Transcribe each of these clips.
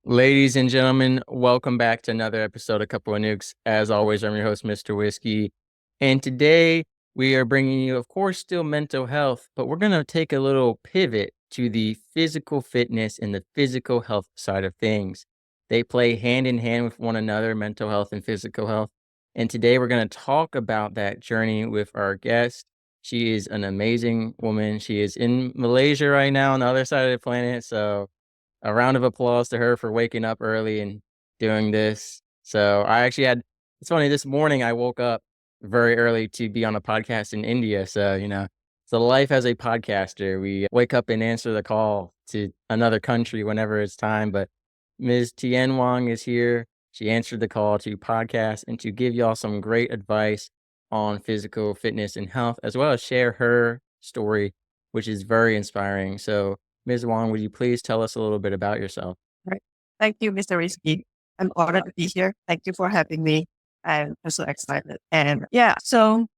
Ladies and gentlemen, welcome back to another episode of Couple of Nukes. As always, I'm your host, Mr. Whiskey. And today we are bringing you, of course, still mental health, but we're going to take a little pivot to the physical fitness and the physical health side of things. They play hand in hand with one another, mental health and physical health. And today we're going to talk about that journey with our guest. She is an amazing woman. She is in Malaysia right now on the other side of the planet. So a round of applause to her for waking up early and doing this. So I actually it's funny, this morning I woke up very early to be on a podcast in India. So life as a podcaster, we wake up and answer the call to another country whenever it's time. But Ms. Thien Wong is here. She answered the call to podcast and to give y'all some great advice on physical fitness and health, as well as share her story, which is very inspiring. So Ms. Wong, would you please tell us a little bit about yourself? Right. Thank you, Mr. Risky. I'm honored to be here. Thank you for having me. I'm so excited. And I'm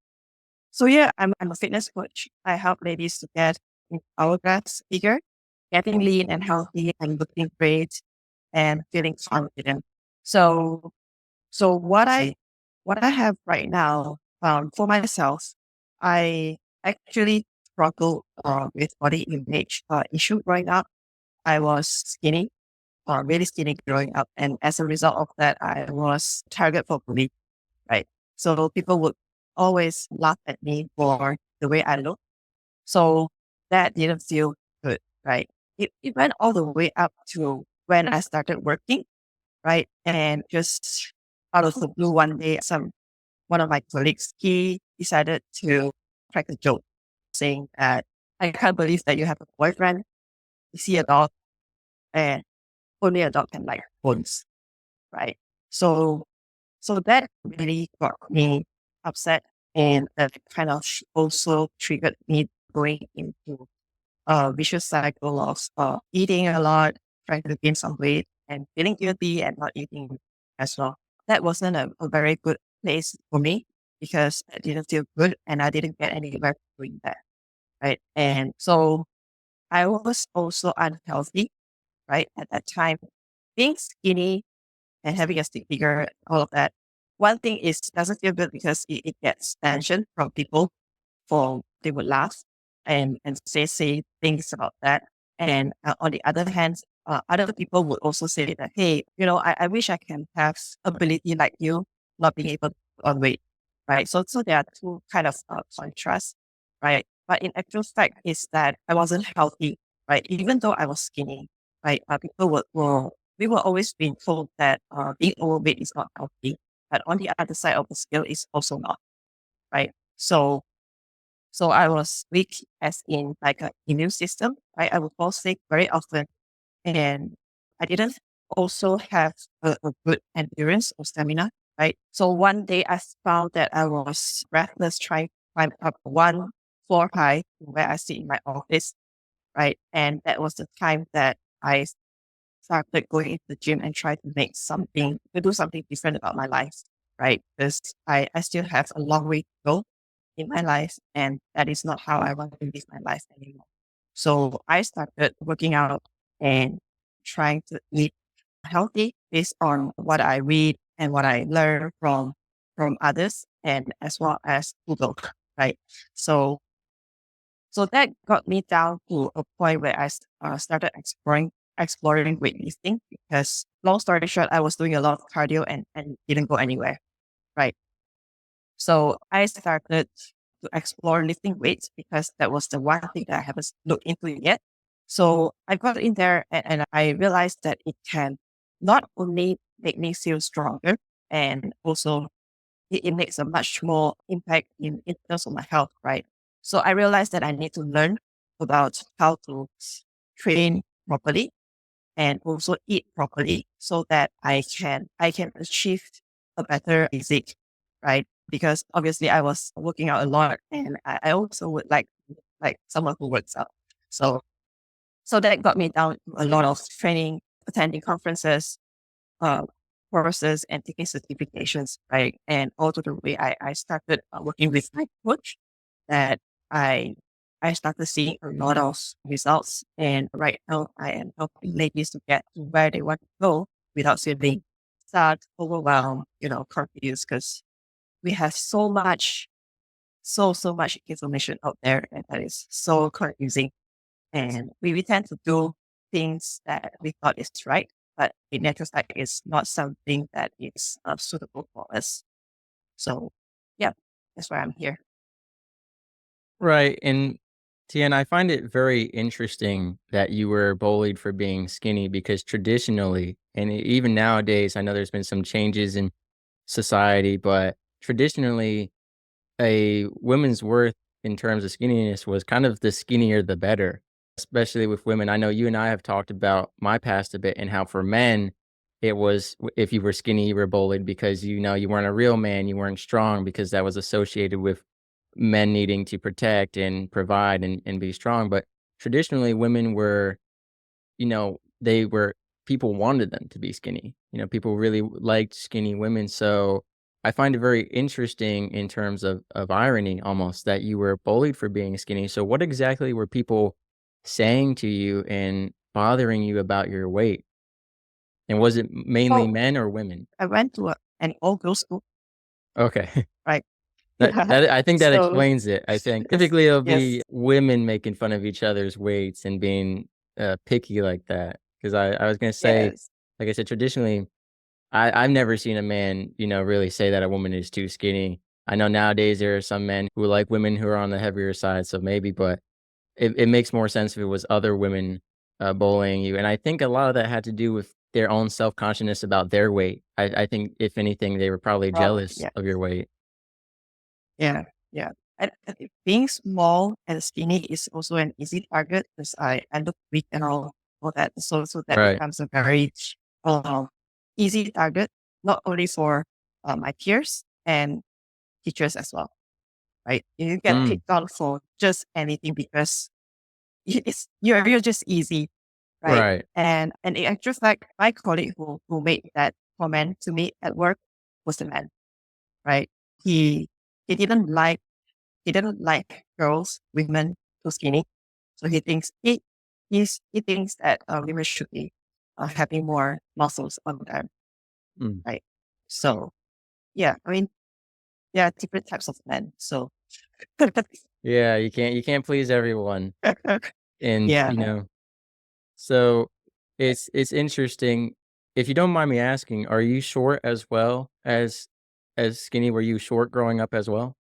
a fitness coach. I help ladies to get in hourglass figure, getting lean and healthy and looking great and feeling confident. So, so what I have right now, for myself, I actually struggle with body image issue growing up. I was skinny really skinny growing up. And as a result of that, I was target for bullying, right? So people would always laugh at me for the way I look. So that didn't feel good, right? It went all the way up to when I started working, right? And just out of the blue one day, one of my colleagues, he decided to crack a joke saying that I can't believe that you have a boyfriend, you see a dog, and only a dog can like bones, right? So, so that really got me upset, and that kind of also triggered me going into a vicious cycle of eating a lot, trying to gain some weight, and feeling guilty and not eating as well. That wasn't a very good place for me because I didn't feel good and I didn't get anywhere doing that, right? And so I was also unhealthy, right? At that time, being skinny and having a stick figure, all of that. One thing is doesn't feel good because it gets attention from people for they would laugh and say things about that. And on the other hand, other people would also say that, hey, I wish I can have ability like you, not being able to put on weight, right? So there are two kind of contrasts, right? But in actual fact, is that I wasn't healthy, right? Even though I was skinny, right? People we were always being told that being overweight is not healthy, but on the other side of the scale is also not, right? So I was weak as in like an immune system, right? I would fall sick very often, and I didn't also have a good endurance or stamina, right? So one day I found that I was breathless trying to climb up one floor high where I sit in my office, right? And that was the time that I started going into the gym and try to do something different about my life, right? Because I still have a long way to go in my life, and that is not how I want to live my life anymore. So I started working out and trying to eat healthy based on what I read and what I learn from others and as well as Google, right? So so that got me down to a point where started exploring weightlifting because long story short, I was doing a lot of cardio and didn't go anywhere. Right. So I started to explore lifting weights because that was the one thing that I haven't looked into yet. So I got in there and I realized that it can not only make me feel stronger and also it makes a much more impact in terms of my health, right? So I realized that I need to learn about how to train properly and also eat properly so that I can achieve a better physique, right? Because obviously I was working out a lot and I also would like someone who works out. So so that got me down to a lot of training, attending conferences, uh, courses and taking certifications, right? And all to the way I started working with my coach that I I started seeing a lot of results. And right now, I am helping ladies to get to where they want to go without feeling sad, overwhelmed, confused, because we have so much information out there, and that is so confusing. And we tend to do things that we thought is right, but in actual fact, is not something that is suitable for us. So, yeah, that's why I'm here. Right. And Tien, I find it very interesting that you were bullied for being skinny because traditionally, and even nowadays, I know there's been some changes in society, but traditionally, a woman's worth in terms of skinniness was kind of the skinnier the better, especially with women. I know you and I have talked about my past a bit and how for men, it was if you were skinny, you were bullied because you weren't a real man, you weren't strong because that was associated with men needing to protect and provide and be strong. But traditionally, women were they were people wanted them to be skinny. People really liked skinny women. So I find it very interesting in terms of irony almost that you were bullied for being skinny. So what exactly were people saying to you and bothering you about your weight? And was it mainly Oh, men or women? I went to an all girls school, Okay. right? That Yeah. that I think that So, explains it, I think. Typically, it'll yes, be women making fun of each other's weights and being, picky like that. Because I was gonna say, yes, like I said, traditionally, I've never seen a man, really say that a woman is too skinny. I know nowadays there are some men who like women who are on the heavier side, so maybe, but it makes more sense if it was other women, bullying you, and I think a lot of that had to do with their own self-consciousness about their weight. I think if anything, they were probably probably, jealous yeah. of your weight. Yeah, yeah. And being small and skinny is also an easy target because I look weak and all that. So that Right. becomes a very um, easy target, not only for my peers and teachers as well, right? You get Mm, picked on for just anything because you're just easy, right? right. And in actual fact, my colleague who made that comment to me at work was a man, right? He he didn't like he didn't like girls, women too skinny. So he thinks that women should be having more muscles on them, Mm. right? So yeah, I mean there are different types of men. So Yeah, you can't please everyone, and, yeah, so it's interesting. If you don't mind me asking, are you short as well as skinny? Were you short growing up as well?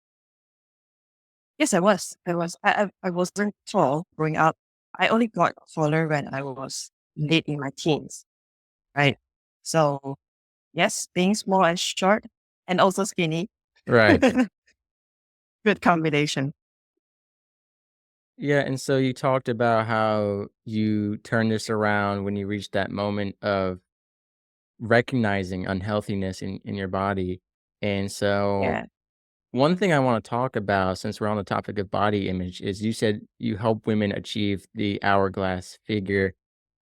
yes, I was. I wasn't tall growing up. I only got taller when I was late in my teens, right? So yes, being small and short and also skinny, Right. good combination. Yeah, and so you talked about how you turned this around when you reached that moment of recognizing unhealthiness in your body, and so Yeah. one thing I wanna talk about since we're on the topic of body image is you said you help women achieve the hourglass figure.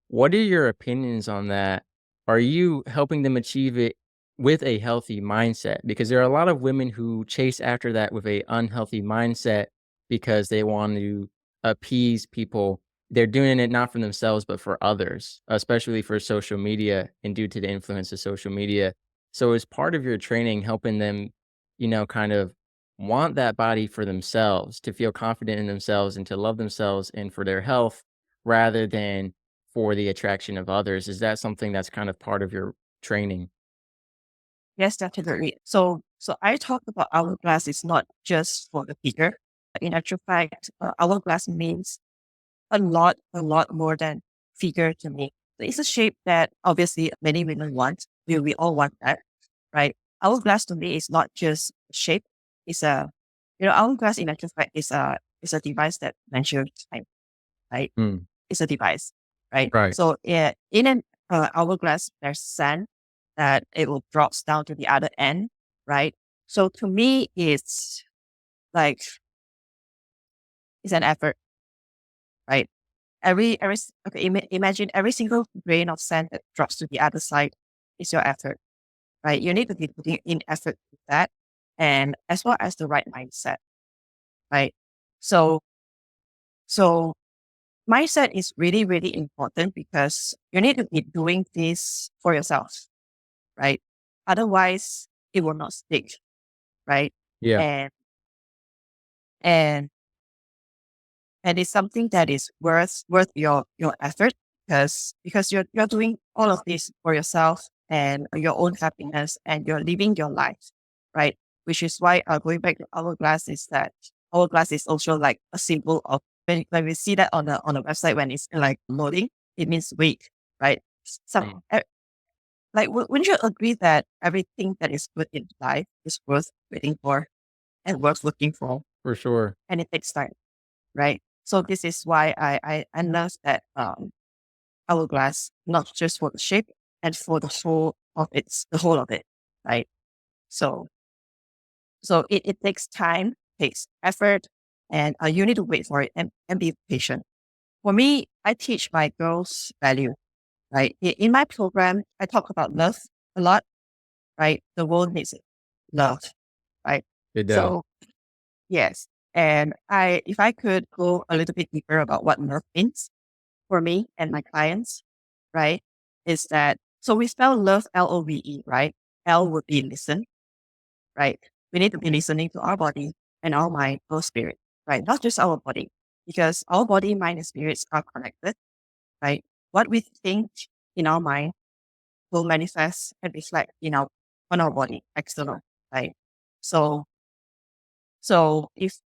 What are your opinions on that? Are you helping them achieve it with a healthy mindset? Because there are a lot of women who chase after that with a unhealthy mindset because they want to appease people. They're doing it not for themselves, but for others, especially for social media and due to the influence of social media. So is part of your training helping them, kind of want that body for themselves, to feel confident in themselves and to love themselves and for their health rather than for the attraction of others. Is that something that's kind of part of your training? Yes, definitely. So I talk about hourglass is not just for the figure. In actual fact, hourglass means a lot more than figure to me. So it's a shape that obviously many women want. We all want that, right? Hourglass to me is not just a shape. It's hourglass in actual fact is a device that measures time, right? Mm, It's a device, right? right. So yeah, in an hourglass, there's sand that it will drops down to the other end, right? So to me, like it's an effort, right? Okay, imagine every single grain of sand that drops to the other side is your effort, right? You need to be putting in effort with that, and as well as the right mindset, right? So So mindset is really, really important because you need to be doing this for yourself, right? Otherwise, it will not stick, right? Yeah, And and and it's something that is worth your effort because you're doing all of this for yourself and your own happiness and you're living your life, right? Which is why going back to hourglass is that hourglass is also like a symbol of when we see that on the website when it's like loading, it means wait, right? Some like wouldn't you agree that everything that is good in life is worth waiting for and worth looking for, for sure. and it takes time, right? So this is why I love that hourglass, not just for the shape and for the whole of it, right? So it takes time, takes effort, and you need to wait for it and be patient. For me, I teach my girls value, right? In my program, I talk about love a lot, right? The world needs love, right? It does. So yes, and if I could go a little bit deeper about what love means for me and my clients, right, is that so we spell love LOVE, right? L would be listen, right? We need to be listening to our body and our mind, our spirit, right? Not just our body, because our body, mind, and spirits are connected, right? What we think in our mind will manifest and reflect on our body, external, right? So if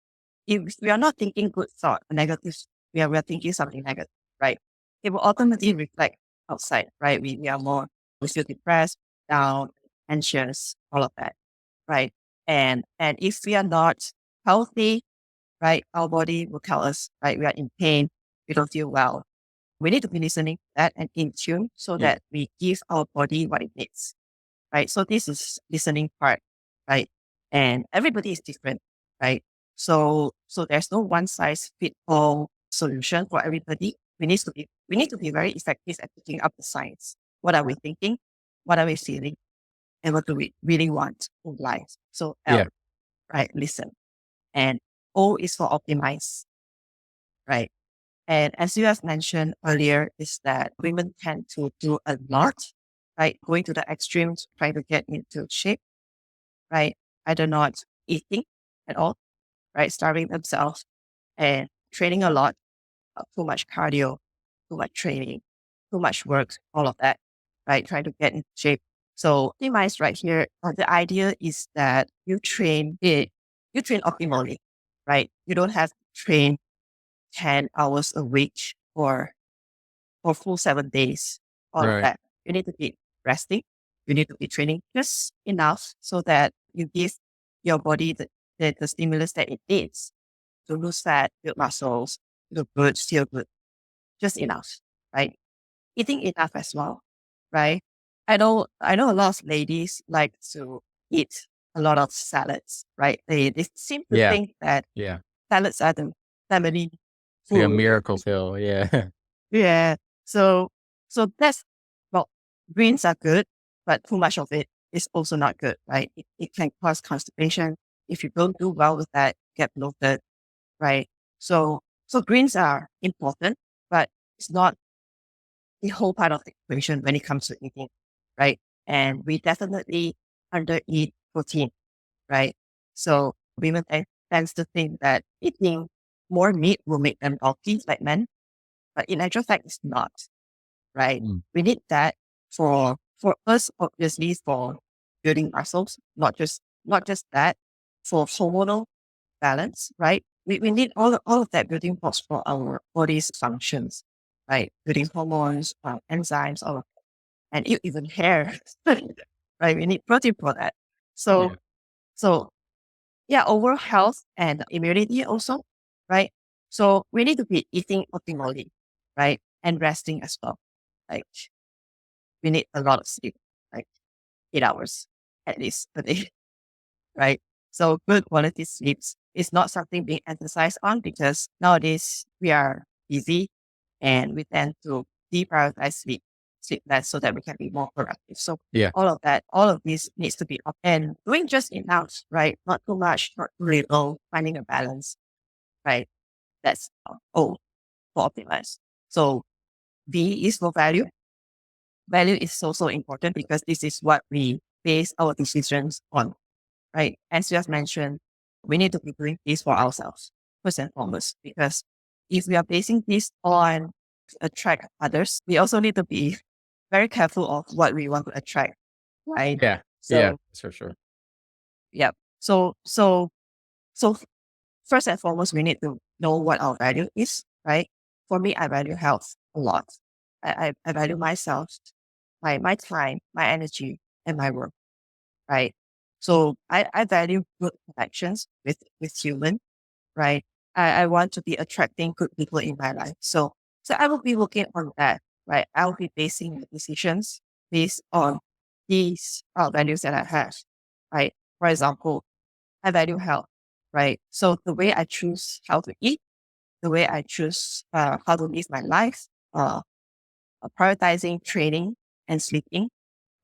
we are not thinking good thought, negative, we are thinking something negative, right? It will automatically reflect outside, right? We feel depressed, down, anxious, all of that, right? And if we are not healthy, right, our body will tell us, right, we are in pain, we don't feel well. We need to be listening to that and in tune so Yeah, that we give our body what it needs, right? So this is listening part, right? And everybody is different, right? So there's no one size fit all solution for everybody. We need to be very effective at picking up the signs. What are we thinking? What are we feeling? And what do we really want in life? So yeah, L, right? Listen. And O is for optimize, right? And as you have mentioned earlier, is that women tend to do a lot, right? Going to the extremes, trying to get into shape, right? Either not eating at all, right? Starving themselves and training a lot, too much cardio, too much training, too much work, all of that, right? Trying to get in shape. So optimize right here. The idea is that you train optimally, right? You don't have to train 10 hours a week for full 7 days, all of right. that. You need to be resting. You need to be training just enough so that you give your body the stimulus that it needs to lose fat, build muscles, look good, feel good, just enough, right? Eating enough as well, right? I know a lot of ladies like to eat a lot of salads, right? They seem to Yeah, think that yeah. salads are the family It's like a food. miracle pill. Yeah. Yeah. So that's well, greens are good, but too much of it is also not good, right? It can cause constipation. If you don't do well with that, get bloated, right? So greens are important, but it's not the whole part of the equation when it comes to eating, right? And we definitely undereat protein, right? So women tends to think that eating more meat will make them bulky like men, but in actual fact, it's not, right? Mm, We need that for us, obviously, for building muscles, not just that, for hormonal balance, right? We need all of that building blocks for our body's functions, right? Building hormones, enzymes, all of and even hair, right? We need protein for that. So yeah. so yeah, overall health and immunity also, right? So we need to be eating optimally, right? And resting as well. Like we need a lot of sleep, like 8 hours at least a day, right? So good quality sleeps is not something being emphasized on because nowadays we are busy and we tend to deprioritize sleep less so that we can be more productive. So Yeah. all of this needs to be up and doing just enough, right? Not too much, not too little, finding a balance, right? That's O for optimize. So V is for value. Value is also important because this is what we base our decisions on, right? As you have mentioned, we need to be doing this for ourselves, first and foremost, because if we are basing this on attract others, we also need to be very careful of what we want to attract, right? Yeah. Yeah, So, that's for sure. yeah. So first and foremost, we need to know what our value is, right? For me, I value health a lot. I value myself, my time, my energy, and my work, right? So I value good connections with human, right? I want to be attracting good people in my life. So I will be looking on that, right? I will be basing the decisions based on these values that I have, right? For example, I value health, right? So the way I choose how to eat, the way I choose how to live my life, uh, prioritizing training and sleeping,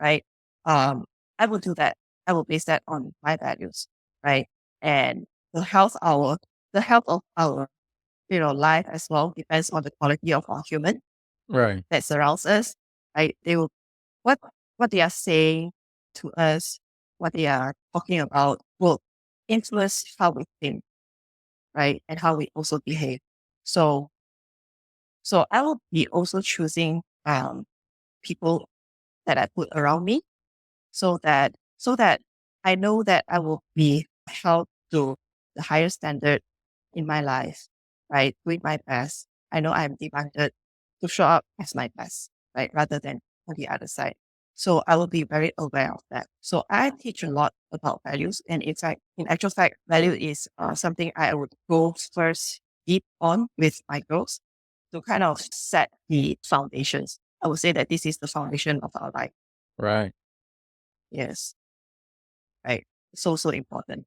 right? Um, I will do that. I will base that on my values, right? And the health our the health of our life as well depends on the quality of our human Right. that surrounds us, right? They will what what they are saying to us, what they are talking about will influence how we think, right? And how we also behave. So so I will be also choosing people that I put around me so that I know that I will be held to the higher standard in my life, right? Doing my best. I know I'm demanded to show up as my best, right? Rather than on the other side. So I will be very aware of that. So I teach a lot about values. And in actual fact, value is something I would go first deep on with my girls to kind of set the foundations. I would say that this is the foundation of our life. Right. Yes, right. So important.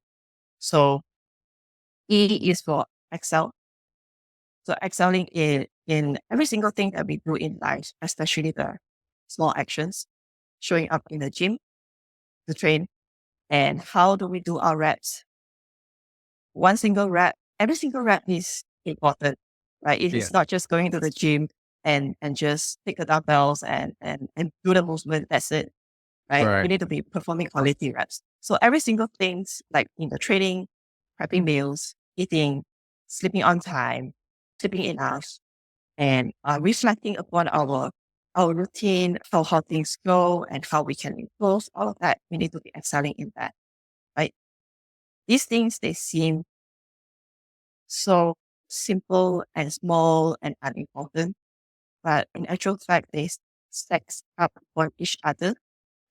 So E is for excel. So excelling in every single thing that we do in life, especially the small actions, showing up in the gym to train, and how do we do our reps? One single rep, every single rep is important, right? It Yeah. is not just going to the gym and just take the dumbbells and do the movement. That's it, right? We Right. need to be performing quality reps. So every single things like in the training, prepping meals, eating, sleeping on time, sleeping enough, and reflecting upon our routine, how things go, and how we can improve. All of that we need to be excelling in that, right? These things they seem so simple and small and unimportant, but in actual fact they stack up on each other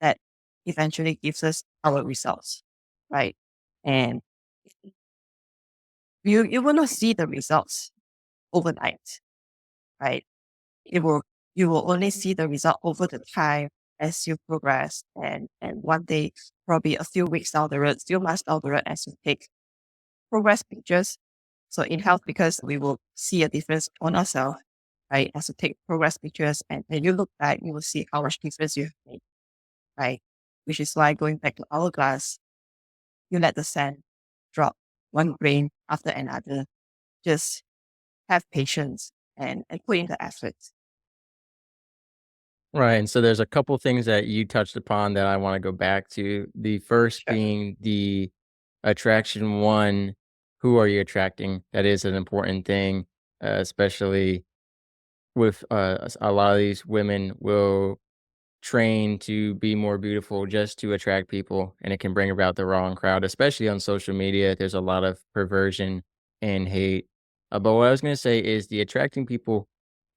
that eventually gives us our results, right? And you will not see the results overnight, right? It will you will only see the result over the time as you progress and one day, probably a few weeks down the road, few months down the road as you take progress pictures. So in health, because we will see a difference on ourselves, right? As you take progress pictures and when you look back, you will see how much difference you have made, right? Which is why going back to hourglass, you let the sand drop one grain after another. Just have patience and put in the effort. Right, and so there's a couple things that you touched upon that I wanna go back to. The first Sure. being the attraction one, who are you attracting? That is an important thing, especially with, a lot of these women will train to be more beautiful just to attract people, and it can bring about the wrong crowd, especially on social media. There's a lot of perversion and hate. But what I was gonna say is the attracting people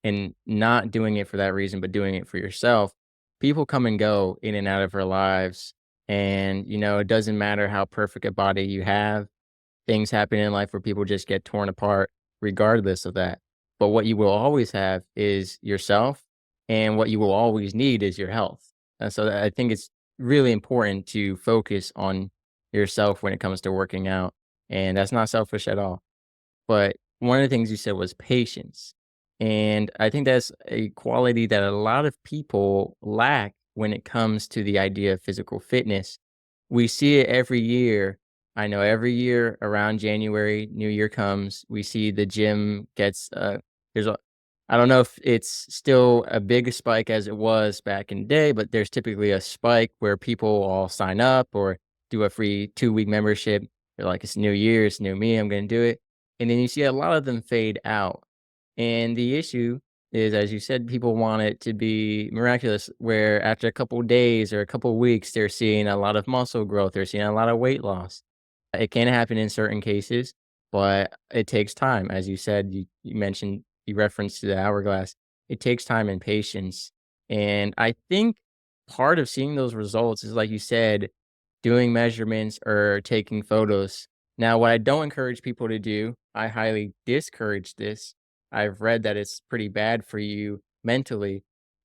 and not doing it for that reason, but doing it for yourself. People come and go in and out of our lives. And, it doesn't matter how perfect a body you have. Things happen in life where people just get torn apart regardless of that. But what you will always have is yourself, and what you will always need is your health. And so I think it's really important to focus on yourself when it comes to working out. And that's not selfish at all. But one of the things you said was patience. And I think that's a quality that a lot of people lack when it comes to the idea of physical fitness. We see it every year, I know every year around January, New Year comes, we see the gym gets, there's a I don't know if it's still a big spike as it was back in the day, but there's typically a spike where people all sign up or do a free 2-week membership. They're like, "It's New Year, it's new me, I'm gonna do it." And then you see a lot of them fade out. And the issue is, as you said, people want it to be miraculous, where after a couple days or a couple weeks, they're seeing a lot of muscle growth, they're seeing a lot of weight loss. It can happen in certain cases, but it takes time. As you said, you mentioned, you referenced to the hourglass. It takes time and patience. And I think part of seeing those results is, like you said, doing measurements or taking photos. Now, what I don't encourage people to do, I highly discourage this. I've read that it's pretty bad for you mentally,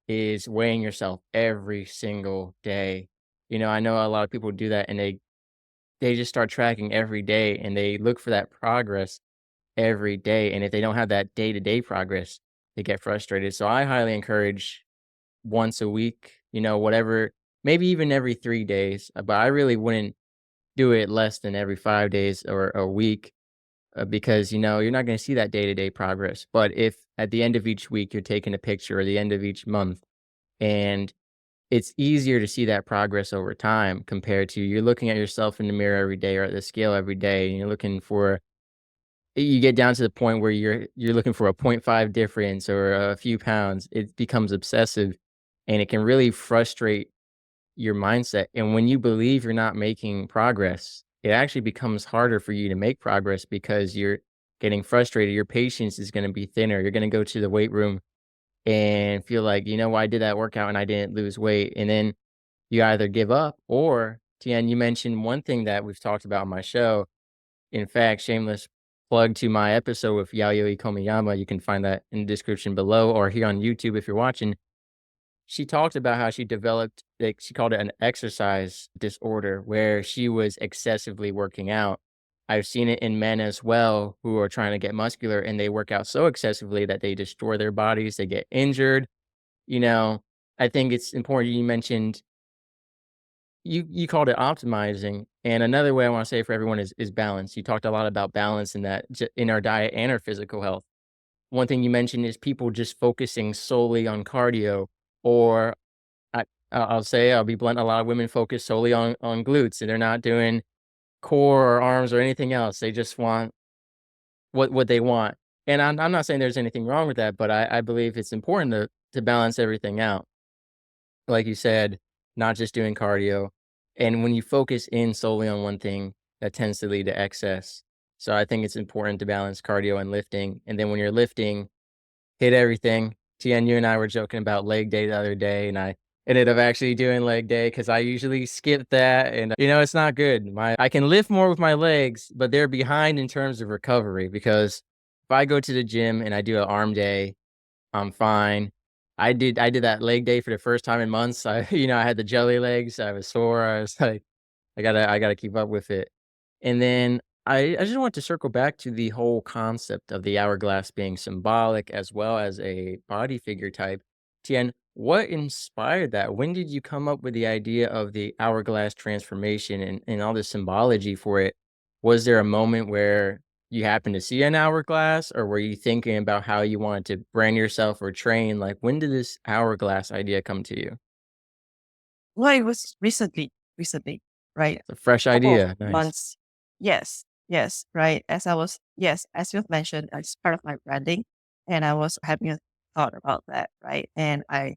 is weighing yourself every single day. I know a lot of people do that and they just start tracking every day and they look for that progress every day. And if they don't have that day to day progress, they get frustrated. So I highly encourage once a week, whatever, maybe even every 3 days. But I really wouldn't do it less than every 5 days or a week, because, you're not going to see that day to day progress. But if at the end of each week you're taking a picture or the end of each month, and it's easier to see that progress over time compared to you're looking at yourself in the mirror every day or at the scale every day, and you get down to the point where you're looking for a point 0.5 difference or a few pounds. It becomes obsessive, and it can really frustrate your mindset. And when you believe you're not making progress, it actually becomes harder for you to make progress because you're getting frustrated. Your patience is going to be thinner. You're going to go to the weight room and feel like, well, I did that workout and I didn't lose weight. And then you either give up or, Tian, you mentioned one thing that we've talked about on my show. In fact, shameless plug to my episode with Yayoi Komiyama. You can find that in the description below or here on YouTube if you're watching. She talked about how she developed, like, she called it an exercise disorder where she was excessively working out. I've seen it in men as well who are trying to get muscular and they work out so excessively that they destroy their bodies, they get injured. You know, I think it's important. You mentioned, you called it optimizing, and another way I want to say for everyone is balance. You talked a lot about balance in that in our diet and our physical health. One thing you mentioned is people just focusing solely on cardio, or I'll be blunt, a lot of women focus solely on glutes, and they're not doing core or arms or anything else. They just want what they want. And I'm not saying there's anything wrong with that, but I believe it's important to balance everything out. Like you said, not just doing cardio. And when you focus in solely on one thing, that tends to lead to excess. So I think it's important to balance cardio and lifting. And then when you're lifting, hit everything. Tien, you and I were joking about leg day the other day, and I ended up actually doing leg day because I usually skip that, and it's not good. I can lift more with my legs, but they're behind in terms of recovery because if I go to the gym and I do an arm day, I'm fine. I did that leg day for the first time in months. I had the jelly legs. I was sore. I was like, I gotta keep up with it. And then I just want to circle back to the whole concept of the hourglass being symbolic as well as a body figure type. Tien, what inspired that? When did you come up with the idea of the hourglass transformation and all the symbology for it? Was there a moment where you happened to see an hourglass, or were you thinking about how you wanted to brand yourself or train? Like, when did this hourglass idea come to you? Well, it was recently, right? It's a fresh Couple of idea. Nice. months. Yes, yes, right. As you've mentioned, it's part of my branding, and I was having a thought about that, right? And I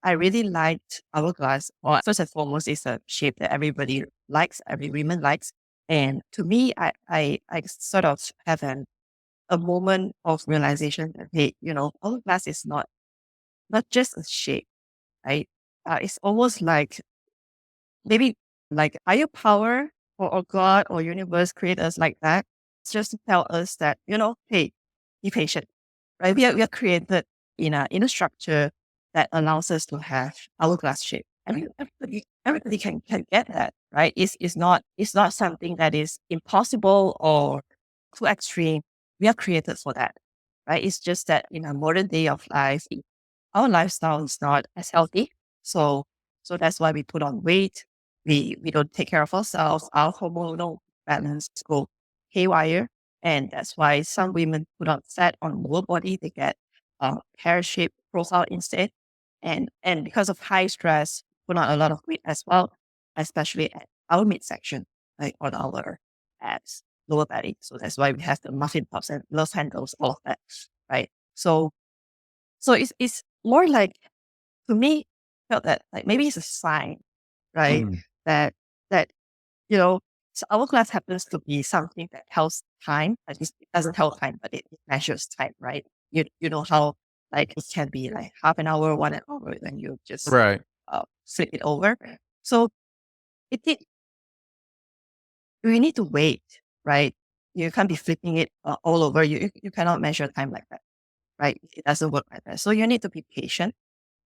really liked hourglass. Well, first and foremost, it's a shape that everybody likes, every woman likes, and to me, I sort of have a moment of realization that hey, hourglass is not just a shape, right? It's almost like maybe like higher power or God or universe create us like that. It's just to tell us that, hey, be patient, right? We are created in a structure that allows us to have hourglass shape. I mean, everybody can get that, right? It's not something that is impossible or too extreme. We are created for that, right? It's just that in a modern day of life, our lifestyle is not as healthy. So that's why we put on weight. We don't take care of ourselves, our hormonal balance go haywire. And that's why some women put on fat on lower body, they get pear-shaped profile instead. And because of high stress, put on a lot of weight as well, especially at our midsection, like on our abs, lower belly. So that's why we have the muffin tops and love handles, all of that, right? So it's more like, to me, felt that like maybe it's a sign, right? Mm. That that you know, so hourglass happens to be something that tells time. At least it doesn't tell time, but it measures time, right? You know how like it can be like half an hour, 1 hour, when you just Right. flip it over. So it did. We need to wait, right? You can't be flipping it all over. You cannot measure time like that, right? It doesn't work like that. So you need to be patient.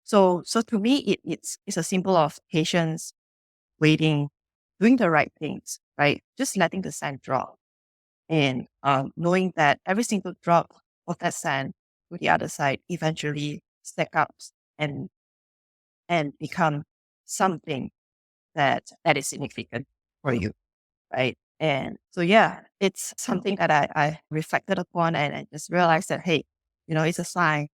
So to me, it's a symbol of patience, waiting, doing the right things, right? Just letting the sand drop, and knowing that every single drop of that sand to the other side eventually stack up and become something that is significant for you, right? And so yeah, it's something that I reflected upon, and I just realized that, hey, it's a sign.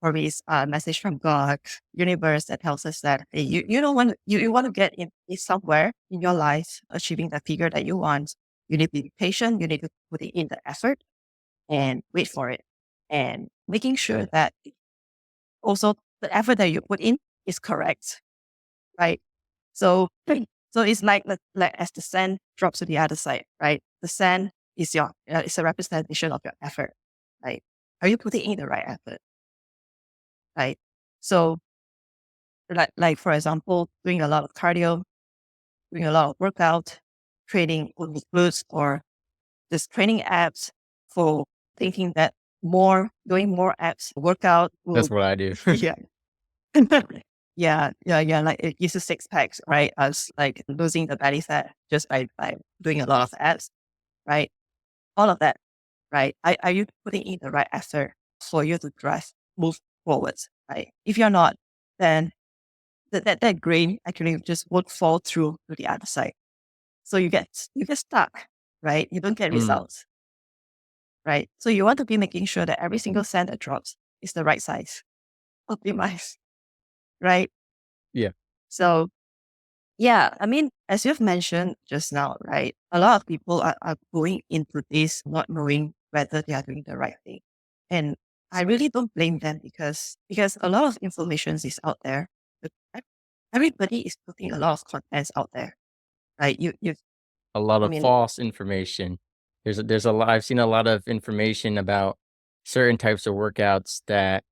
For me, it's a message from God, universe, that tells us that, hey, you don't want you want to get in somewhere in your life, achieving the figure that you want. You need to be patient. You need to put in the effort and wait for it, and making sure that also the effort that you put in is correct, right? So so it's like as the sand drops to the other side, right? The sand is it's a representation of your effort, right? Are you putting in the right effort, right? So like for example, doing a lot of cardio, doing a lot of workout, training with glutes, or just training abs, for thinking that doing more abs workout That's will, what I do. yeah. Yeah. Like it uses six packs, right? As like losing the belly fat just by doing a lot of abs, right? All of that, right? Are you putting in the right effort for you to move forwards, right? If you're not, then that grain actually just won't fall through to the other side. So you get stuck, right? You don't get Mm. results, right? So you want to be making sure that every single cent that drops is the right size, optimized, right? Yeah. So yeah, I mean, as you've mentioned just now, right? A lot of people are going into this not knowing whether they are doing the right thing. And I really don't blame them, because a lot of information is out there. But everybody is putting a lot of contents out there, right? A lot I of mean, false information. There's a lot. I've seen a lot of information about certain types of workouts that,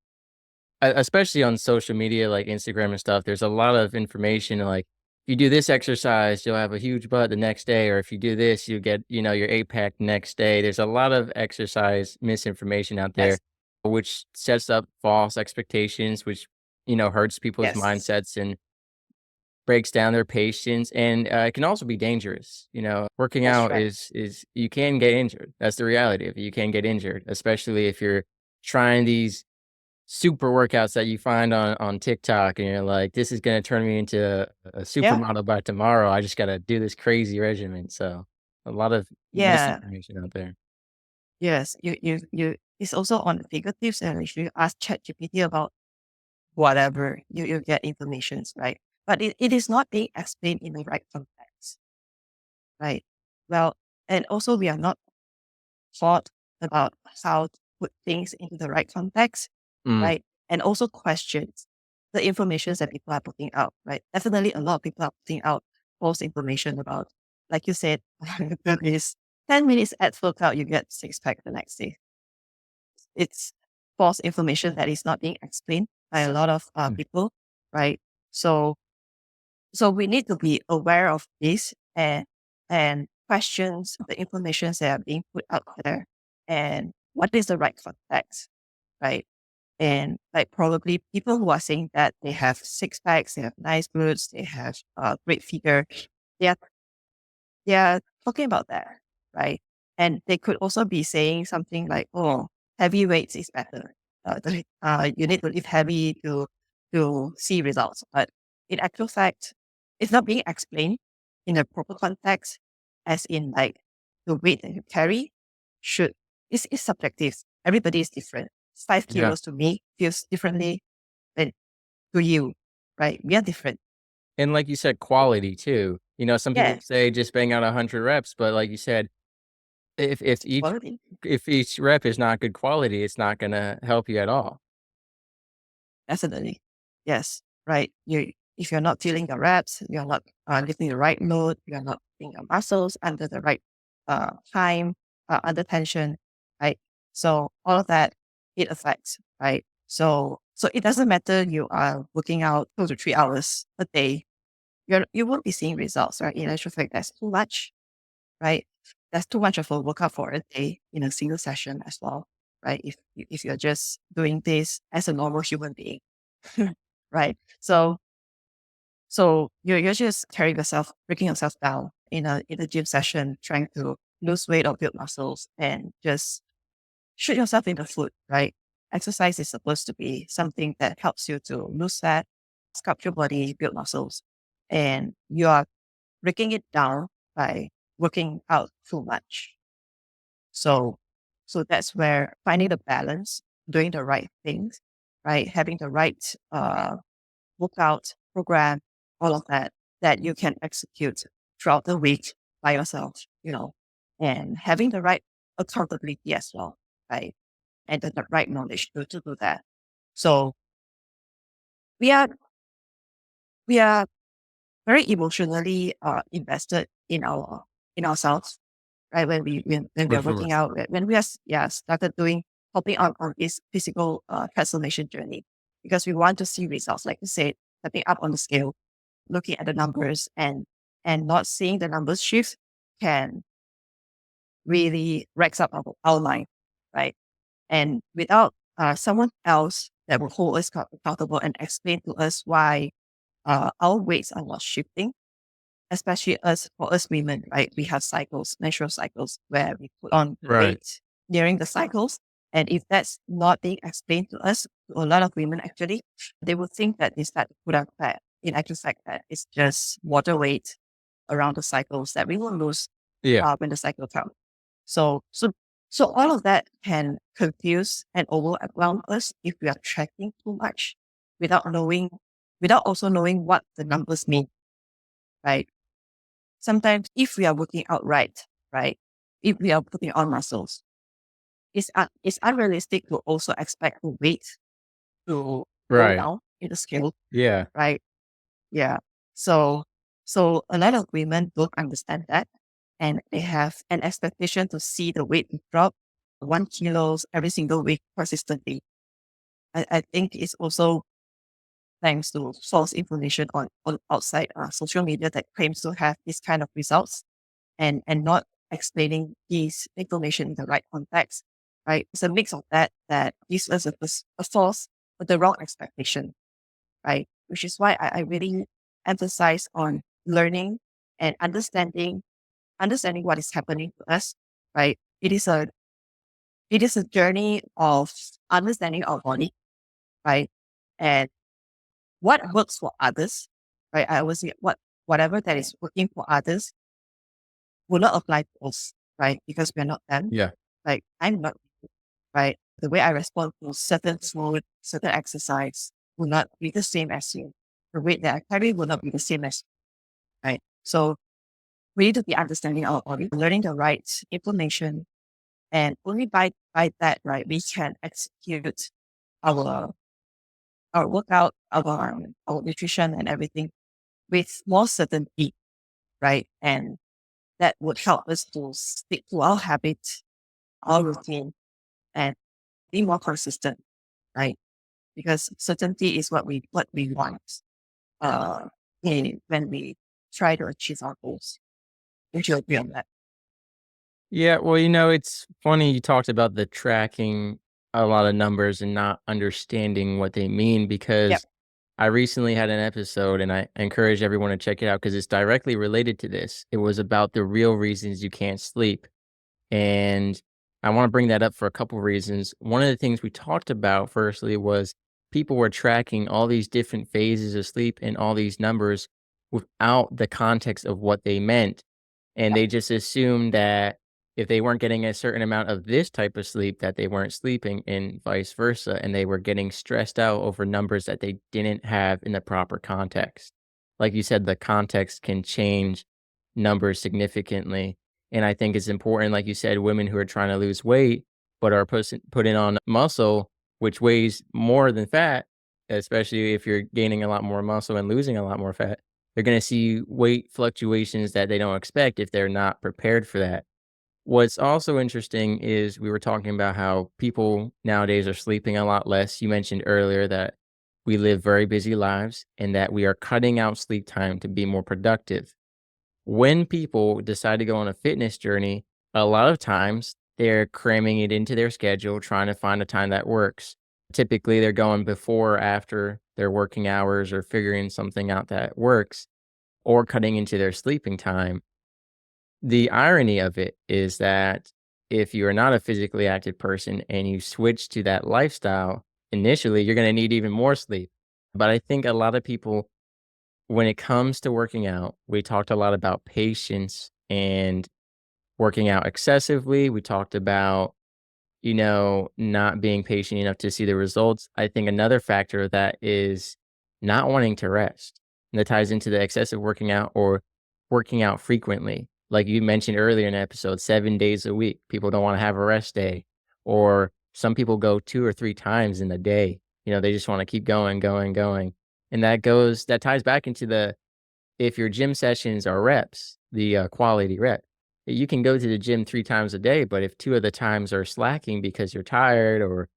especially on social media like Instagram and stuff, there's a lot of information like, if you do this exercise, you'll have a huge butt the next day, or if you do this, you get, your 8 pack next day. There's a lot of exercise misinformation out there, yes, which sets up false expectations, which, hurts people's yes, mindsets and breaks down their patience, and it can also be dangerous. Working that's out right. is you can get injured. That's the reality of it. You can get injured, especially if you're trying these super workouts that you find on TikTok, and you're like, "This is gonna turn me into a Yeah, supermodel by tomorrow. I just gotta do this crazy regimen." So, a lot of yeah, misinformation out there. yes. It's also on the fingertips, and if you ask ChatGPT about whatever, you get informations, right? But it is not being explained in the right context, right? Well, and also we are not taught about how to put things into the right context, Mm. right? And also questions the information that people are putting out, right? Definitely a lot of people are putting out false information about, like you said, that is 10 minutes at workout, you get six pack the next day. It's false information that is not being explained by a lot of Mm. people, right? So so we need to be aware of this, and questions the information that are being put out there, and what is the right context, right? And like probably people who are saying that they have six packs, they have nice glutes, they have a great figure, they are talking about that, right? And they could also be saying something like, "Oh, heavy weights is better. You need to lift heavy to see results." But in actual fact, it's not being explained in a proper context, as in like the weight that you carry should is subjective. Everybody is different. 5 Yeah. kilos to me feels differently than to you, right? We are different. And like you said, quality too. You know, some people Yeah, say just bang out 100 reps, but like you said, if it's quality. if each rep is not good quality, it's not gonna help you at all. Definitely. Yes. Right. If you're not feeling the reps, you're not lifting the right load, you're not putting your muscles under the right time, under tension, right? So all of that it affects, right? So it doesn't matter you are working out 2 to 3 hours a day, you won't be seeing results, right? In actual fact, that's too much, right? That's too much of a workout for a day in a single session as well, right? If you're just doing this as a normal human being, right? So you're just carrying yourself, breaking yourself down in a gym session, trying to lose weight or build muscles, and just shoot yourself in the foot, right? Exercise is supposed to be something that helps you to lose fat, sculpt your body, build muscles, and you are breaking it down by working out too much. So, so that's where finding the balance, doing the right things, right? Having the right workout program, all of that, that you can execute throughout the week by yourself, and having the right accountability as well, right? And the right knowledge to do that. So we are we are very emotionally invested in ourselves, right? When we For are sure. working out, when we are started doing hopping on this physical transformation journey, because we want to see results, like you said, stepping up on the scale, looking at the numbers, and not seeing the numbers shift can really wrecks up our mind, right? And without someone else that will hold us accountable and explain to us why our weights are not shifting, especially for us women, right? We have cycles, menstrual cycles, where we put on Right. weight during the cycles. And if that's not being explained to us, to a lot of women actually, they would think that they start to put on fat. In actual fact, that it's just water weight around the cycles that we will lose Yeah. when the cycle comes. So, so, so all of that can confuse and overwhelm us if we are tracking too much without knowing, without also knowing what the numbers mean, right? Sometimes if we are working out right, if we are putting on muscles, it's unrealistic to also expect the weight to go Right. down in the scale, Yeah. right? Yeah. So, so a lot of women don't understand that, and they have an expectation to see the weight drop 1 kilos every single week consistently. I think it's also thanks to false information on outside social media that claims to have this kind of results, and not explaining this information in the right context, right? It's a mix of that gives us a false or the wrong expectation, right? Which is why I really emphasize on learning and understanding what is happening to us, right? It is a journey of understanding our body, right? And what works for others, right? I always say whatever that is working for others will not apply to us, right? Because we're not them. Yeah. Like I'm not, right? The way I respond to certain food, certain exercise will not be the same as you. The weight that I carry will not be the same as you, right? So we need to be understanding our body, learning the right information, and only by that, right, we can execute our our workout, our nutrition and everything with more certainty, right? And that would help us to stick to our habits, our routine, and be more consistent, right? Because certainty is what we want uh when we try to achieve our goals. Would you agree on that? Yeah, well, you know, it's funny you talked about the tracking a lot of numbers and not understanding what they mean Yep. because I recently had an episode and I encourage everyone to check it out because it's directly related to this. It was about the real reasons you can't sleep. And I want to bring that up for a couple reasons. One of the things we talked about firstly was people were tracking all these different phases of sleep and all these numbers without the context of what they meant. and they just assumed that if they weren't getting a certain amount of this type of sleep, that they weren't sleeping and vice versa, and they were getting stressed out over numbers that they didn't have in the proper context. Like you said, the context can change numbers significantly, and I think it's important, like you said, women who are trying to lose weight, but are putting on muscle, which weighs more than fat, especially if you're gaining a lot more muscle and losing a lot more fat, they're gonna see weight fluctuations that they don't expect if they're not prepared for that. What's also interesting is we were talking about how people nowadays are sleeping a lot less. You mentioned earlier that we live very busy lives and that we are cutting out sleep time to be more productive. When people decide to go on a fitness journey, a lot of times they're cramming it into their schedule, trying to find a time that works. Typically, they're going before or after their working hours or figuring something out that works or cutting into their sleeping time. The irony of it is that if you are not a physically active person and you switch to that lifestyle, initially, you're going to need even more sleep. But I think a lot of people, when it comes to working out, we talked a lot about patience and working out excessively. We talked about, not being patient enough to see the results. I think another factor of that is not wanting to rest. And that ties into the excessive working out or working out frequently. Like you mentioned earlier in the episode, 7 days a week. People don't want to have a rest day. Or some people go 2 or 3 times in a day. They just want to keep going, going, going. And that ties back into if your gym sessions are reps, the quality rep, you can go to the gym 3 times a day, but if 2 of the times are slacking because you're tired or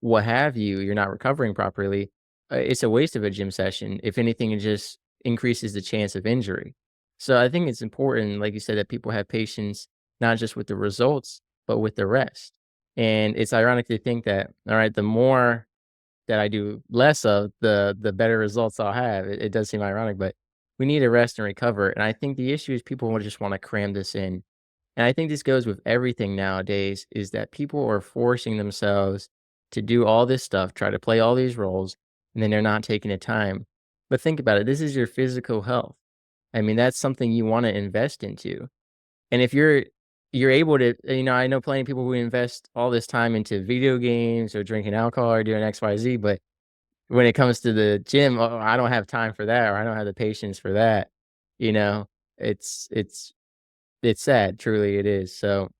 what have you, you're not recovering properly, it's a waste of a gym session. If anything, it just increases the chance of injury. So I think it's important, like you said, that people have patience, not just with the results, but with the rest. And it's ironic to think that, all right, the more that I do less of, the better results I'll have. It does seem ironic, but we need to rest and recover. And I think the issue is people will just want to cram this in. And I think this goes with everything nowadays is that people are forcing themselves to do all this stuff, try to play all these roles, and then they're not taking the time. But think about it. This is your physical health. I mean, that's something you want to invest into. And if you're able to, I know plenty of people who invest all this time into video games or drinking alcohol or doing XYZ, but when it comes to the gym, "Oh, I don't have time for that," or "I don't have the patience for that." You know, it's it's it's sad, truly it is. So,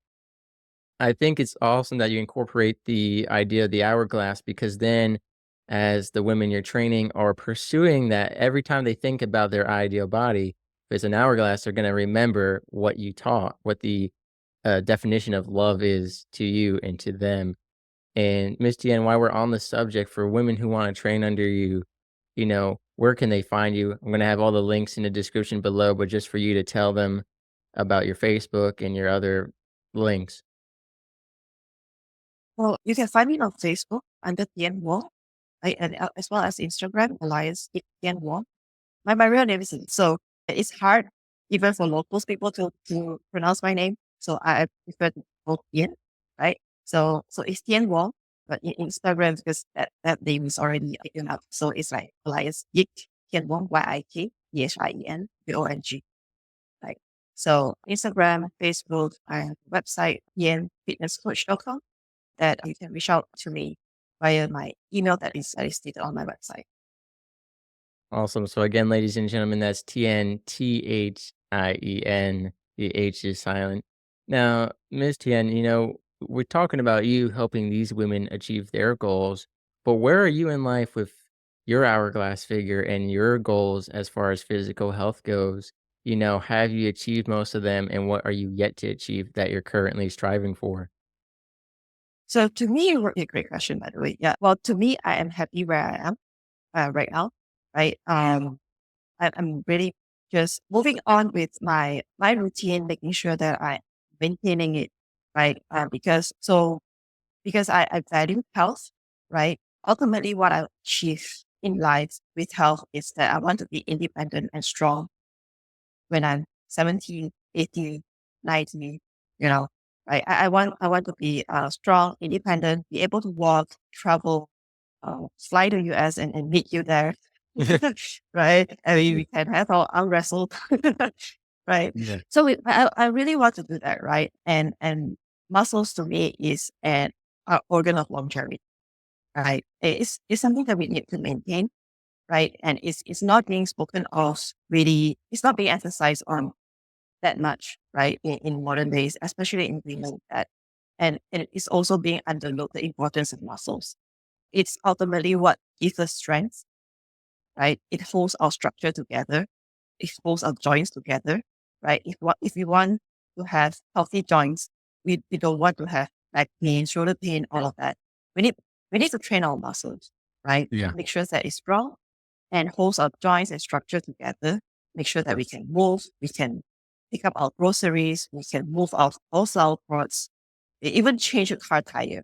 I think it's awesome that you incorporate the idea of the hourglass because then as the women you're training are pursuing that, every time they think about their ideal body, if it's an hourglass, they're gonna remember what you taught, what the, definition of love is to you and to them. And Miss Tien, while we're on the subject, for women who wanna train under you, where can they find you? I'm gonna have all the links in the description below, but just for you to tell them about your Facebook and your other links. Well, you can find me on Facebook under Thien Wong, right? And as well as Instagram, Alliance Thien Wong. My real name is so it's hard even for locals people to pronounce my name. So I prefer to call Tien, right? So it's Thien Wong, but in Instagram because that name is already enough. So it's like Alliance Yik Thien Wong YIK THIenWong, right? So Instagram, Facebook, and website tienfitnesscoach.com that you can reach out to me via my email that is stated on my website. Awesome. So again, ladies and gentlemen, that's TNTHIEN. The H is silent. Now, Ms. Tien, we're talking about you helping these women achieve their goals, but where are you in life with your hourglass figure and your goals as far as physical health goes? Have you achieved most of them and what are you yet to achieve that you're currently striving for? So to me, a great question, by the way. Yeah. Well, to me, I am happy where I am right now, right? I'm really just moving on with my routine, making sure that I maintaining it, right? Because I value health, right? Ultimately, what I achieve in life with health is that I want to be independent and strong when I'm 17, 18, 19, right? I want to be strong, independent, be able to walk, travel, fly to US and meet you there. Right? I mean, we can have our arm wrestle, right? Yeah. So I really want to do that, right? And muscles to me is an organ of longevity, right? It's something that we need to maintain, right? And it's not being spoken of really. It's not being emphasized on that much, right? In modern days, especially in women, that and it's also being underlooked the importance of muscles. It's ultimately what gives us strength, right? It holds our structure together. It holds our joints together, right? If we want to have healthy joints, we don't want to have back pain, shoulder pain, all of that. We need we need to train our muscles, right? Yeah. Make sure that it's strong and holds our joints and structure together. Make sure that we can move, we can pick up our groceries, we can move our also our cords, even change a car tire,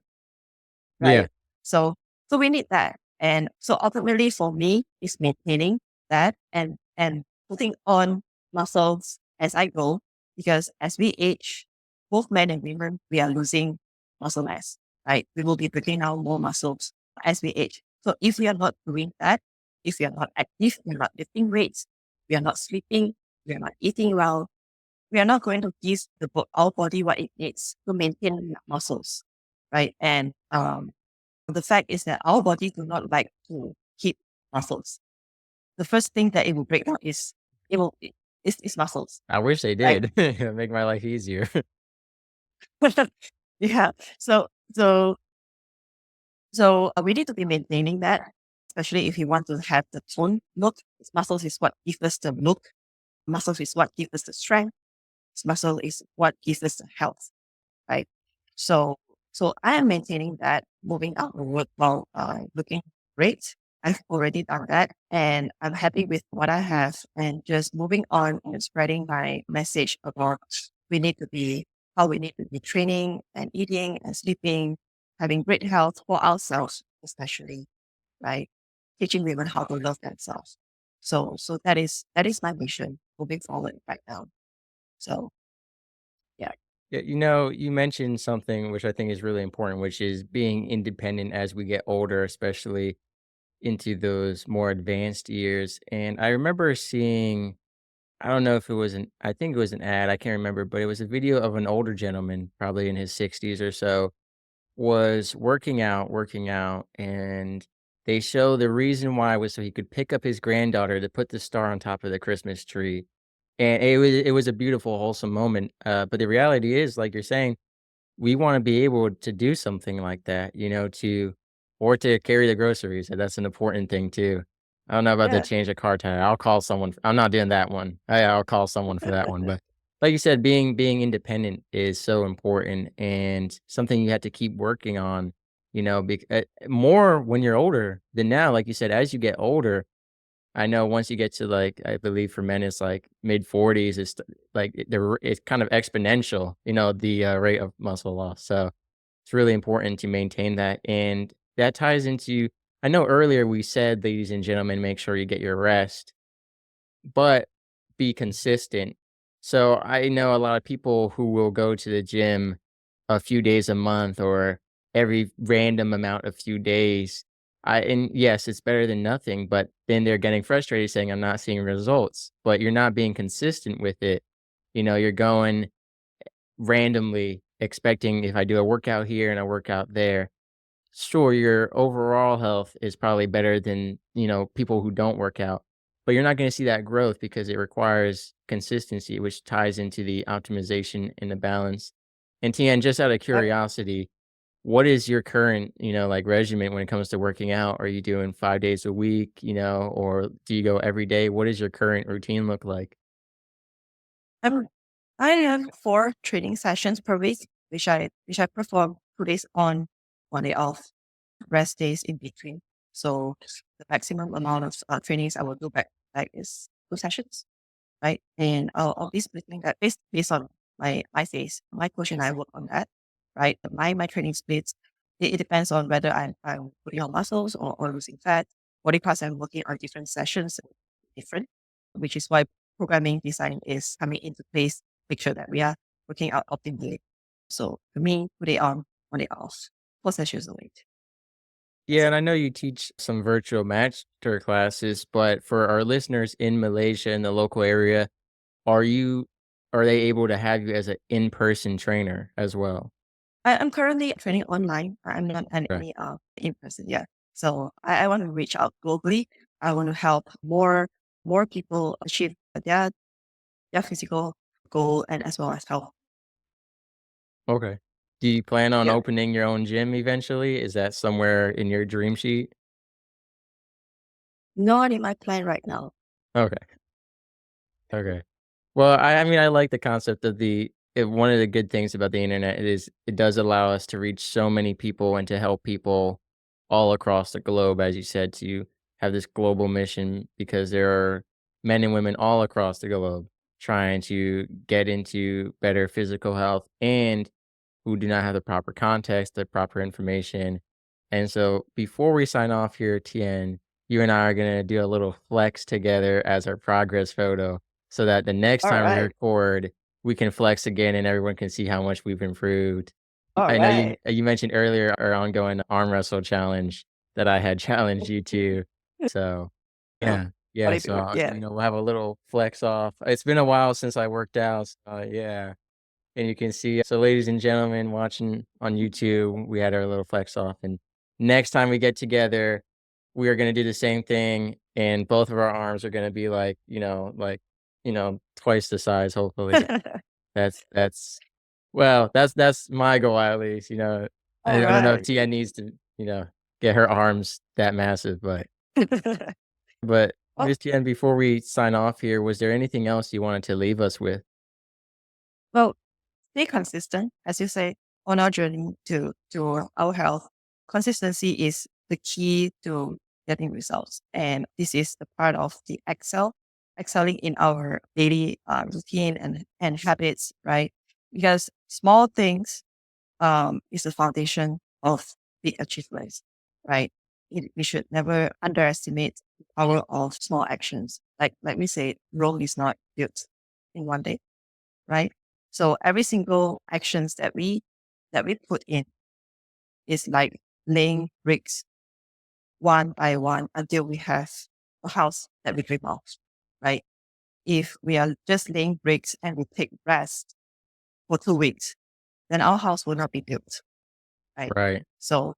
Yeah. right? So, so we need that. And so ultimately for me is maintaining that and putting on muscles as I go, because as we age, both men and women, we are losing muscle mass, right? We will be breaking down more muscles as we age. So if we are not doing that, if we are not active, we are not lifting weights, we are not sleeping, we are not eating well, we are not going to give our body what it needs to maintain muscles, right? And the fact is that our body do not like to keep muscles. The first thing that it will break down is it will is muscles, I wish they right? did. It'd make my life easier. Yeah. So so so we need to be maintaining that, especially if you want to have the tone look. Muscles is what gives us the look. Muscles is what gives us the strength. Muscle is what gives us the health, right? So, so I am maintaining that, moving outward while looking great. I've already done that, and I'm happy with what I have, and just moving on and spreading my message about we need to be how we need to be training and eating and sleeping, having great health for ourselves, especially, right? Teaching women how to love themselves. So that is my mission moving forward right now. So yeah. Yeah, you mentioned something which I think is really important, which is being independent as we get older, especially into those more advanced years. And I remember seeing, I don't know if it was I think it was an ad, I can't remember, but it was a video of an older gentleman, probably in his 60s or so, was working out, and they show the reason why was so he could pick up his granddaughter to put the star on top of the Christmas tree. And it was a beautiful, wholesome moment. But the reality is, like you're saying, we wanna be able to do something like that, to or to carry the groceries, and that's an important thing too. I don't know about the Yeah. change a car tire. I'll call someone I'm not doing that one. I'll call someone for that one, but like you said, being independent is so important and something you have to keep working on, more when you're older than now. Like you said, as you get older, I know once you get to, like, I believe for men, it's, like, mid-40s, like, it's kind of exponential, the, rate of muscle loss, so it's really important to maintain that, and that ties into I know earlier we said, ladies and gentlemen, make sure you get your rest, but be consistent. So I know a lot of people who will go to the gym a few days a month or every random amount of few days. And yes, it's better than nothing, but then they're getting frustrated saying, I'm not seeing results, but you're not being consistent with it. You're going randomly expecting if I do a workout here and a workout there, sure, your overall health is probably better than, people who don't work out, but you're not gonna see that growth because it requires consistency, which ties into the optimization and the balance. And Tian, just out of curiosity, what is your current, like, regimen when it comes to working out? Are you doing 5 days a week, or do you go every day? What does your current routine look like? I'm I have 4 training sessions per week, which I perform 2 days on, 1 day off, rest days in between. So the maximum amount of trainings I will do back is 2 sessions, right? And I'll be splitting that based on my phase. My coach and I work on that, right? My training splits. It depends on whether I'm putting on muscles or losing fat. Body parts I'm working on different sessions, different, which is why programming design is coming into place. Make sure that we are working out optimally. So for me, 2 day on, 1 day off, 4 sessions a week. That's Yeah, and it. I know you teach some virtual master classes, but for our listeners in Malaysia, in the local area, are you are they able to have you as an in-person trainer as well? I'm currently training online. I'm not Okay. any in person yet. So I want to reach out globally. I want to help more people achieve their physical goal and as well as health. Okay. Do you plan on Yeah. opening your own gym eventually? Is that somewhere in your dream sheet? Not in my plan right now. Okay. Okay. Well, I mean, I like the concept of one of the good things about the internet is it does allow us to reach so many people and to help people all across the globe, as you said, to have this global mission because there are men and women all across the globe trying to get into better physical health and who do not have the proper context, the proper information. And so before we sign off here, Tien, you and I are going to do a little flex together as our progress photo so that the next All time we right. record, we can flex again and everyone can see how much we've improved. All I know you right. you mentioned earlier our ongoing arm wrestle challenge that I had challenged you to. So, Oh, yeah. what Yeah, I do? so, Yeah. we'll have a little flex off. It's been a while since I worked out, so yeah. And you can see so ladies and gentlemen watching on YouTube, we had our little flex off, and next time we get together, we are gonna do the same thing, and both of our arms are gonna be twice the size, hopefully. That's well, that's my goal at least, you know? All I don't know if right. Tia needs to, get her arms that massive, but Well, Miss Tien, before we sign off here, was there anything else you wanted to leave us with? well, stay consistent, as you say, on our journey to our health. Consistency is the key to getting results, and this is the part of the excelling in our daily routine and habits, right? Because small things is the foundation of big achievements, right? We should never underestimate the power of small actions. Like we say, Rome is not built in one day, right? So every single actions that we put in is like laying bricks one by one until we have a house that we dream of, right? If we are just laying bricks and we take rest for 2 weeks, then our house will not be built, right? Right. So,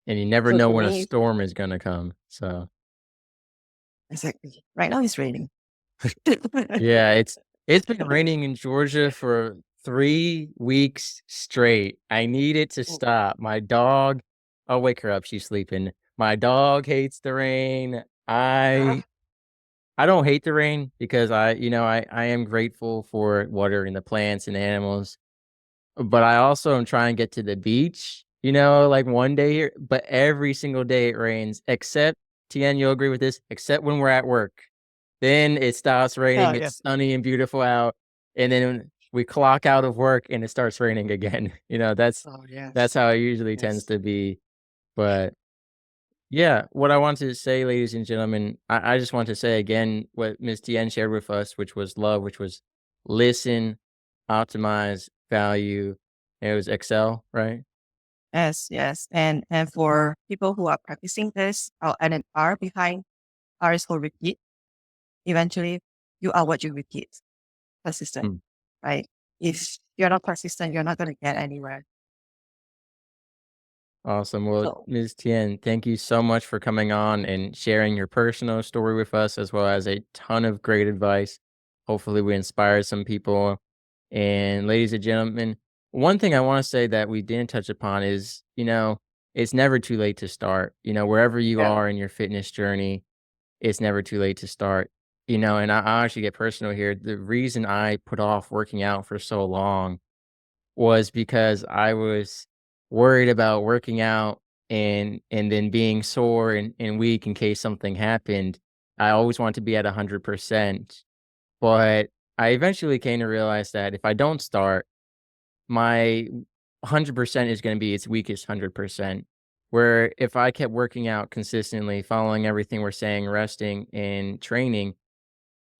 And you never so know to when a me, storm is gonna come, so exactly. Right now it's raining. yeah, it's been raining in Georgia for 3 weeks straight. I need it to stop. My dog I'll wake her up, she's sleeping. My dog hates the rain. Uh, I don't hate the rain because I am grateful for watering the plants and animals, but I also am trying to get to the beach, like, one day here, but every single day it rains, except Tien, you'll agree with this, except when we're at work. Then it stops oh raining, yeah. it's sunny and beautiful out, and then we clock out of work and it starts raining again. Oh That's yes. how it usually tends Yes. to be, but yeah, what I wanted to say, ladies and gentlemen, I just want to say again what Miss Tien shared with us, which was love, which was listen, optimize, value, and it was excel, right? Yes, yes. And for people who are practicing this, and an R behind R is for repeat. Eventually, you are what you repeat. Consistent, Mm. right? If you're not consistent, you're not going to get anywhere. Awesome. Well, So, Ms. Tien, thank you so much for coming on and sharing your personal story with us, as well as a ton of great advice. Hopefully, we inspired some people. And, ladies and gentlemen, one thing I want to say that we didn't touch upon is, it's never too late to start. Wherever you yeah. are in your fitness journey, it's never too late to start. And I actually get personal here. The reason I put off working out for so long was because I was worried about working out and then being sore and weak in case something happened. I always want to be at 100%, but I eventually came to realize that if I don't start, my 100% is gonna be its weakest 100%. Where if I kept working out consistently, following everything we're saying, resting and training,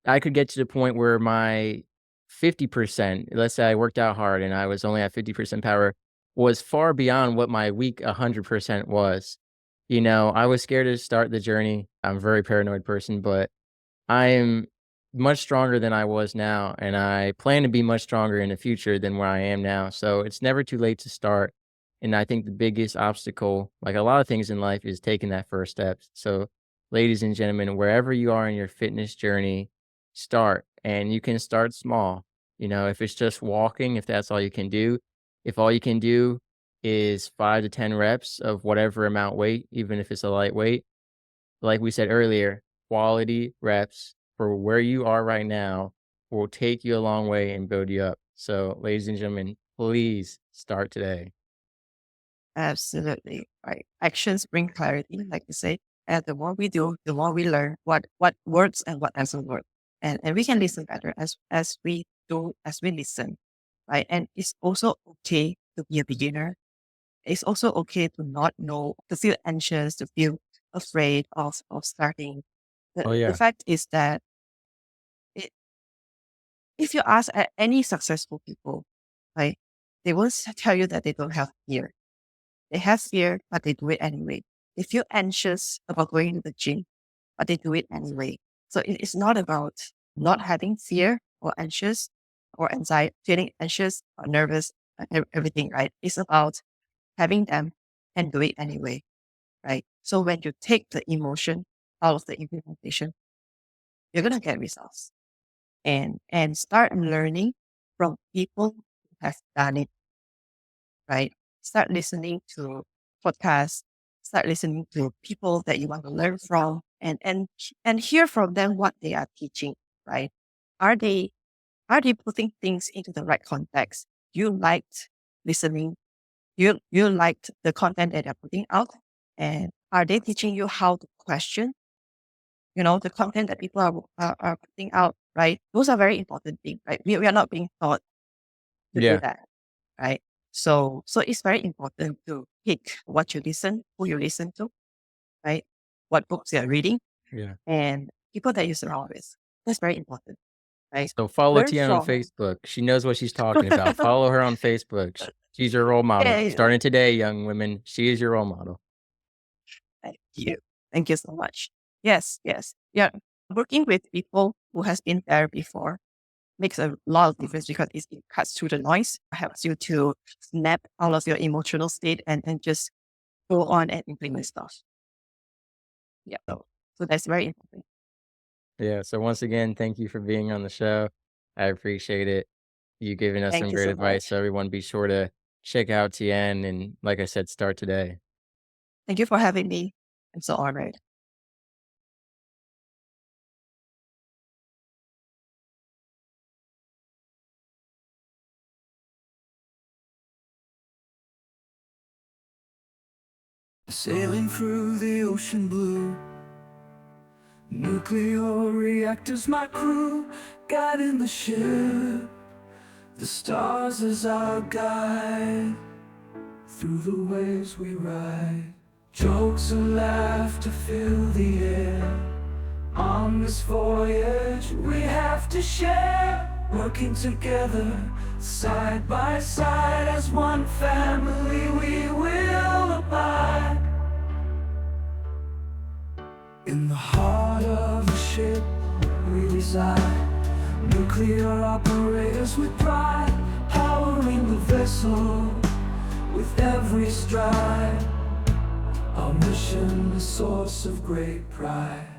I could get to the point where my 50%, let's say I worked out hard and I was only at 50% power, was far beyond what my weak 100% was. I was scared to start the journey. I'm a very paranoid person, but I'm much stronger than I was now, and I plan to be much stronger in the future than where I am now. So it's never too late to start. And I think the biggest obstacle, like a lot of things in life, is taking that first step. So, ladies and gentlemen, wherever you are in your fitness journey, start. And you can start small. You know, if it's just walking, if that's all you can do, if all you can do is 5 to 10 reps of whatever amount weight, even if it's a lightweight, like we said earlier, quality reps for where you are right now will take you a long way and build you up. So, ladies and gentlemen, please start today. Absolutely. Right. Actions bring clarity, like you say. And the more we do, the more we learn what works and what doesn't work. And we can listen better as we do, as we listen. Right. And it's also okay to be a beginner. It's also okay to not know, to feel anxious, to feel afraid of starting. Oh, The yeah. fact is that it, if you ask any successful people, right, they will tell you that they don't have fear. They have fear, but they do it anyway. They feel anxious about going to the gym, but they do it anyway. So it's not about not having fear or anxious or anxiety, feeling anxious or nervous, everything, right? It's about having them and do it anyway, right? So when you take the emotion out of the implementation, you're gonna get results and start learning from people who have done it, right? Start listening to podcasts, start listening to people that you want to learn from and hear from them what they are teaching, right? Are they are they putting things into the right context? You liked listening, you liked the content that they're putting out, and are they teaching you how to question, the content that people are putting out, right? Those are very important things, right? We are not being taught to do Yeah. that, right? So it's very important to pick what you listen, who you listen to, right? What books you're reading, Yeah. and people that you surround with. That's very important, right? So follow Learn Tian on from. Facebook. She knows what she's talking about. Follow her on Facebook. She's your role model. Yeah, Starting today, young women, she is your role model. thank you. Thank you so much. Yes, yes. Yeah. Working with people who has been there before makes a lot of difference because it cuts through the noise, helps you to snap out of your emotional state and just go on and implement stuff. Yeah. So that's very important. Yeah. So once again, thank you for being on the show. I appreciate it. You giving us Thank some you great so advice. much. So everyone be sure to check out Tien and like I said, start today. Thank you for having me. I'm so honored. Sailing through the ocean blue, nuclear reactors my crew, guiding the ship, the stars as our guide. Through the waves we ride, jokes and laughter fill the air. On this voyage we have to share, working together, side by side. As one family we will abide. In the heart of the ship we reside, nuclear operators with pride, powering the vessel with every stride. Our mission, a source of great pride.